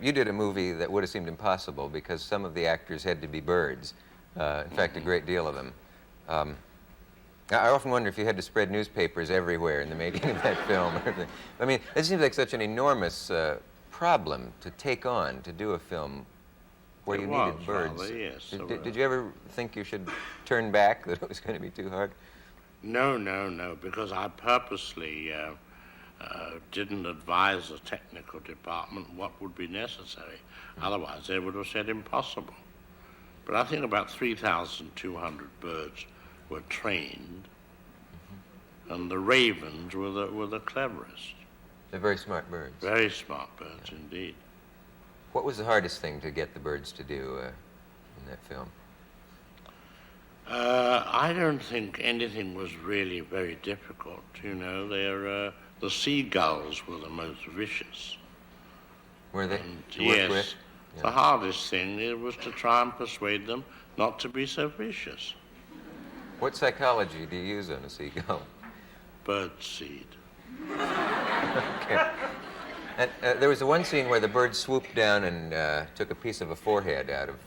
You did a movie that would have seemed impossible because some of the actors had to be birds. In fact, a great deal of them. I often wonder if you had to spread newspapers everywhere in the making of that film. I mean, it seems like such an enormous problem to take on, to do a film where you needed birds. Rather, yes. Did you ever think you should turn back, that it was going to be too hard? No, because I purposely didn't advise the technical department what would be necessary. Otherwise, they would have said impossible. But I think about 3,200 birds were trained, and the ravens were the cleverest. They're very smart birds. Very smart birds, indeed. What was the hardest thing to get the birds to do in that film? I don't think anything was really very difficult. You know, the seagulls were the most vicious. Were they? Yes. Yeah. The hardest thing was to try and persuade them not to be so vicious. What psychology do you use on a seagull? Birdseed. Okay. And there was the one scene where the bird swooped down and took a piece of a forehead out of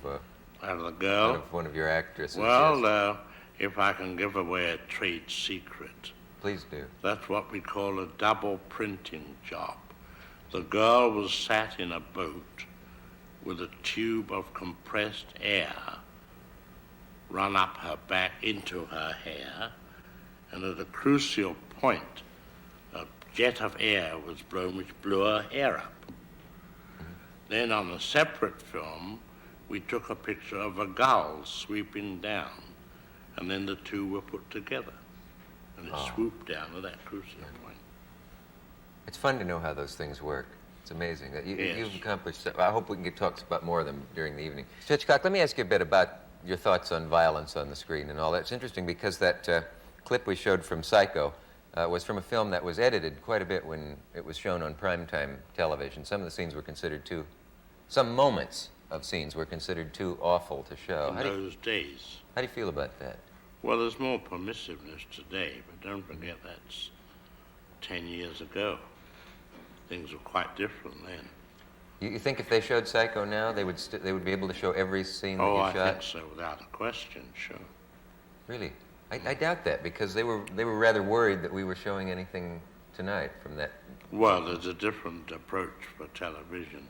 the girl? Out of one of your actresses. Well, yes. If I can give away a trade secret. Please do. That's what we call a double printing job. The girl was sat in a boat with a tube of compressed air run up her back into her hair, and at a crucial point, a jet of air was blown which blew her hair up. Then on a separate film, we took a picture of a gull sweeping down, and then the two were put together, and it swooped down at that crucial point. It's fun to know how those things work. It's amazing. Yes. You've accomplished. I hope we can talk about more of them during the evening. Hitchcock, let me ask you a bit about your thoughts on violence on the screen and all that. It's interesting because that clip we showed from Psycho was from a film that was edited quite a bit when it was shown on primetime television. Some of the scenes were considered some moments of scenes were considered too awful to show. In those days. How do you feel about that? Well, there's more permissiveness today, but don't forget that's 10 years ago. Things were quite different then. You think if they showed Psycho now, they would be able to show every scene that you shot? Oh, I think so, without a question, sure. Really? I doubt that, because they were rather worried that we were showing anything tonight from that. Well, there's a different approach for television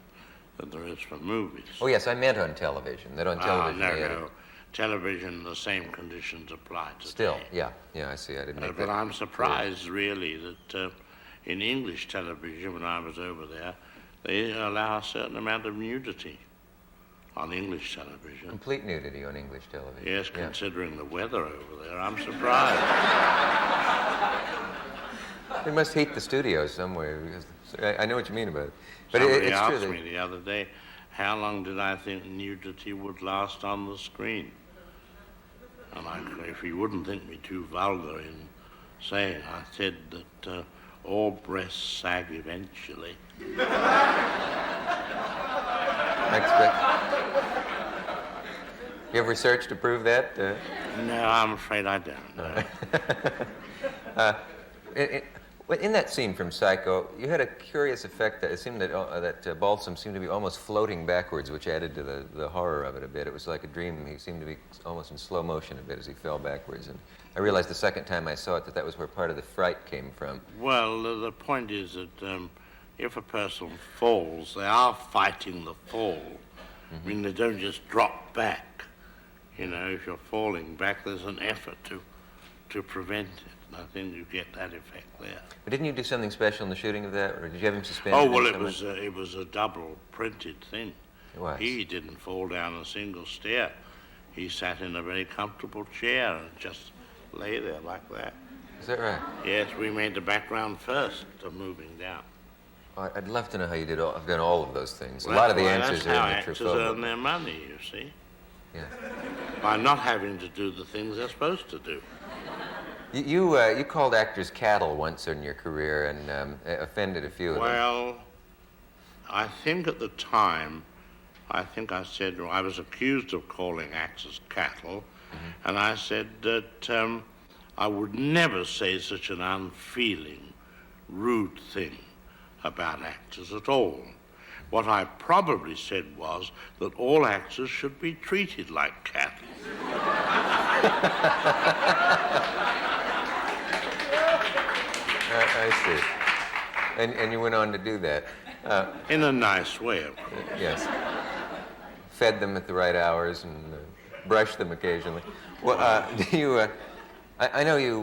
than there is for movies. Oh, yes, I meant on television, that on television No. Television, the same conditions apply today. Still, yeah, I see. I didn't make that. But I'm surprised, really, that in English television, when I was over there, they allow a certain amount of nudity on English television. Complete nudity on English television. Yes, considering the weather over there, I'm surprised. They must heat the studios somewhere, because I know what you mean about it. But Somebody it's asked true me the other day, how long did I think nudity would last on the screen? And if you wouldn't think me too vulgar in saying, I said that all breasts sag eventually. You have research to prove that? No, I'm afraid I don't. No. In that scene from Psycho, you had a curious effect that it seemed that Balsam seemed to be almost floating backwards, which added to the horror of it a bit. It was like a dream. He seemed to be almost in slow motion a bit as he fell backwards. And I realized the second time I saw it that was where part of the fright came from. Well, the point is that if a person falls, they are fighting the fall. Mm-hmm. I mean, they don't just drop back. You know, if you're falling back, there's an effort to prevent it. I think you get that effect there. But didn't you do something special in the shooting of that, or did you have him suspended? Oh, well, it was a double printed thing. It was. He didn't fall down a single stair. He sat in a very comfortable chair and just lay there like that. Is that right? Yes, we made the background first of moving down. Oh, I'd love to know how you have done all of those things. Well, a lot of the answers are in the actors earn their money, you see. Yeah. By not having to do the things they're supposed to do. You called actors cattle once in your career and offended a few of them. Well, I think at the time, I said, I was accused of calling actors cattle, and I said that I would never say such an unfeeling, rude thing about actors at all. What I probably said was that all actors should be treated like cattle. I see. And you went on to do that. In a nice way, of course. Yes. Fed them at the right hours and brushed them occasionally. Well, do you? I know you.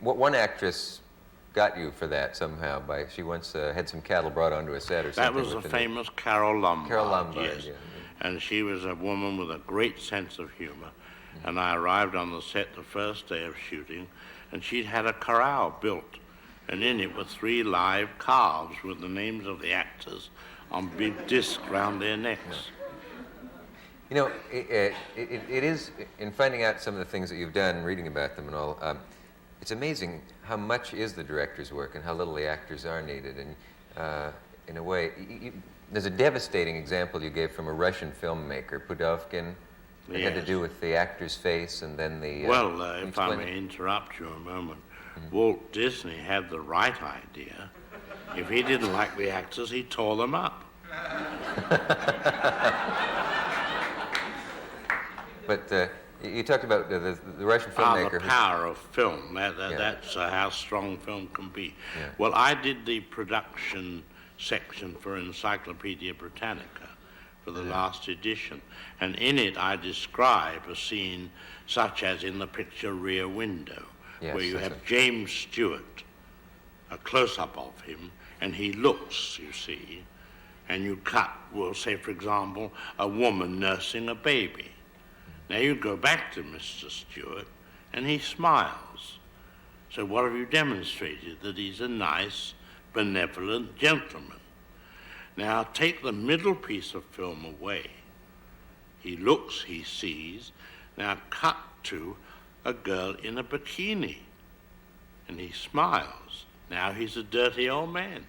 One actress got you for that somehow. She once had some cattle brought onto a set or something. That was the famous Carol Lombard. Carol Lombard, yes. yeah. And she was a woman with a great sense of humor. And I arrived on the set the first day of shooting, and she'd had a corral built, and in it were 3 live calves with the names of the actors on big discs round their necks. You know, it is, in finding out some of the things that you've done, reading about them and all, it's amazing how much is the director's work and how little the actors are needed. And in a way, there's a devastating example you gave from a Russian filmmaker, Pudovkin. It had to do with the actor's face and then the... Well, if I may interrupt you a moment, Walt Disney had the right idea. If he didn't like the actors, he tore them up. But you talked about the Russian filmmaker. The power of film. That's how strong film can be. Yeah. Well, I did the production section for Encyclopedia Britannica for the last edition. And in it, I describe a scene such as in the picture Rear Window, where you have James Stewart, a close-up of him, and he looks, you see, and you cut, well, say, for example, a woman nursing a baby. Now you go back to Mr. Stewart, and he smiles. So what have you demonstrated? That he's a nice, benevolent gentleman. Now take the middle piece of film away. He looks, he sees. Now cut to a girl in a bikini, and he smiles. Now he's a dirty old man.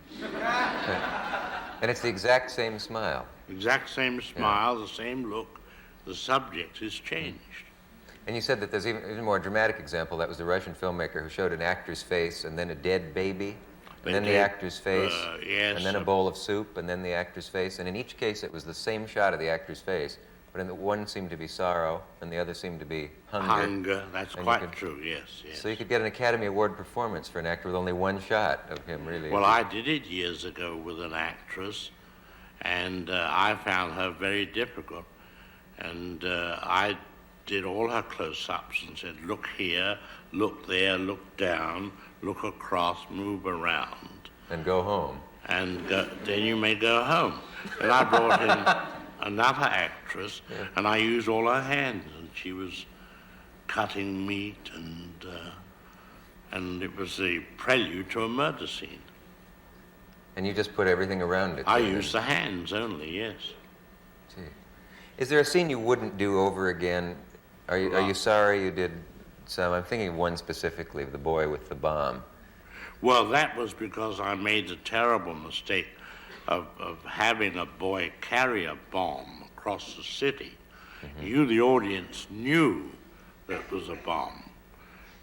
And it's the exact same smile. Exact same smile, the same look. The subject is changed. And you said that there's even more dramatic example. That was the Russian filmmaker who showed an actor's face and then a dead baby, and then the actor's face, and then a bowl of soup, and then the actor's face. And in each case, it was the same shot of the actor's face, but in the one seemed to be sorrow, and the other seemed to be hunger. Hunger, that's quite true, yes. So you could get an Academy Award performance for an actor with only one shot of him, really. Well, I did it years ago with an actress, and I found her very difficult. And I did all her close-ups and said, look here, look there, look down, look across, move around. And go home. And then you may go home. And I brought in another actress, and I used all her hands, and she was cutting meat, and it was the prelude to a murder scene. And you just put everything around it? I used the hands only, yes. Gee. Is there a scene you wouldn't do over again? Are you sorry you did some? I'm thinking of one specifically, of the boy with the bomb. Well, that was because I made the terrible mistake of having a boy carry a bomb across the city. Mm-hmm. You, the audience, knew that it was a bomb.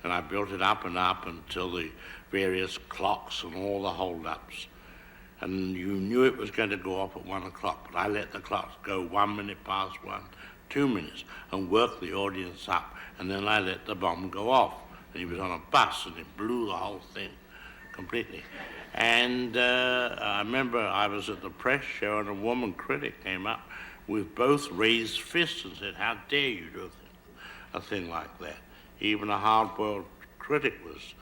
And I built it up and up until the various clocks and all the hold-ups. And you knew it was going to go off at 1 o'clock, but I let the clocks go 1 minute past 1, 2 minutes, and worked the audience up, and then I let the bomb go off. And he was on a bus, and it blew the whole thing completely. And I remember I was at the press show, and a woman critic came up with both raised fists and said, how dare you do a thing like that? Even a hard-boiled critic was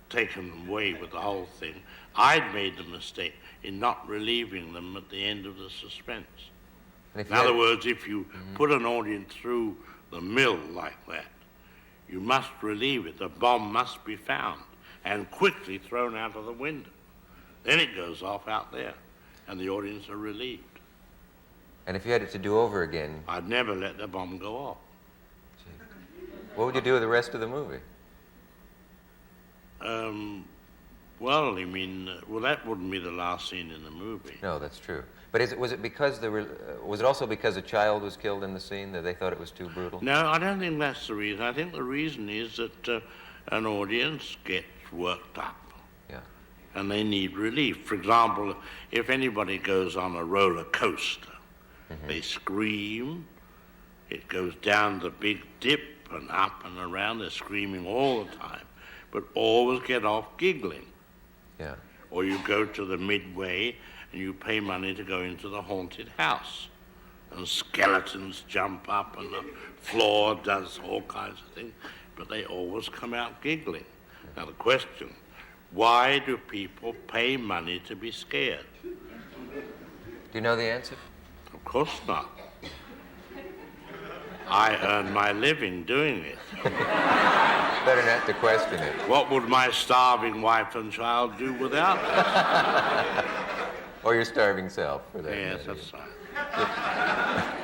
taken away with the whole thing. I'd made the mistake in not relieving them at the end of the suspense. In other words, if you put an audience through the mill like that, you must relieve it. The bomb must be found and quickly thrown out of the window. Then it goes off out there, and the audience are relieved. And if you had it to do over again? I'd never let the bomb go off. What would you do with the rest of the movie? Well, you mean, well, that wouldn't be the last scene in the movie. No, that's true. But was it because was it also because a child was killed in the scene that they thought it was too brutal? No, I don't think that's the reason. I think the reason is that an audience gets worked up. Yeah. and they need relief. For example, if anybody goes on a roller coaster, they scream, it goes down the big dip and up and around, they're screaming all the time, but always get off giggling. Yeah. Or you go to the midway and you pay money to go into the haunted house, and skeletons jump up and the floor does all kinds of things, but they always come out giggling. Now the question, why do people pay money to be scared? Do you know the answer? Of course not. I earn my living doing it. Better not to question it. What would my starving wife and child do without us? Or your starving self, for that Yes, matter. that's right.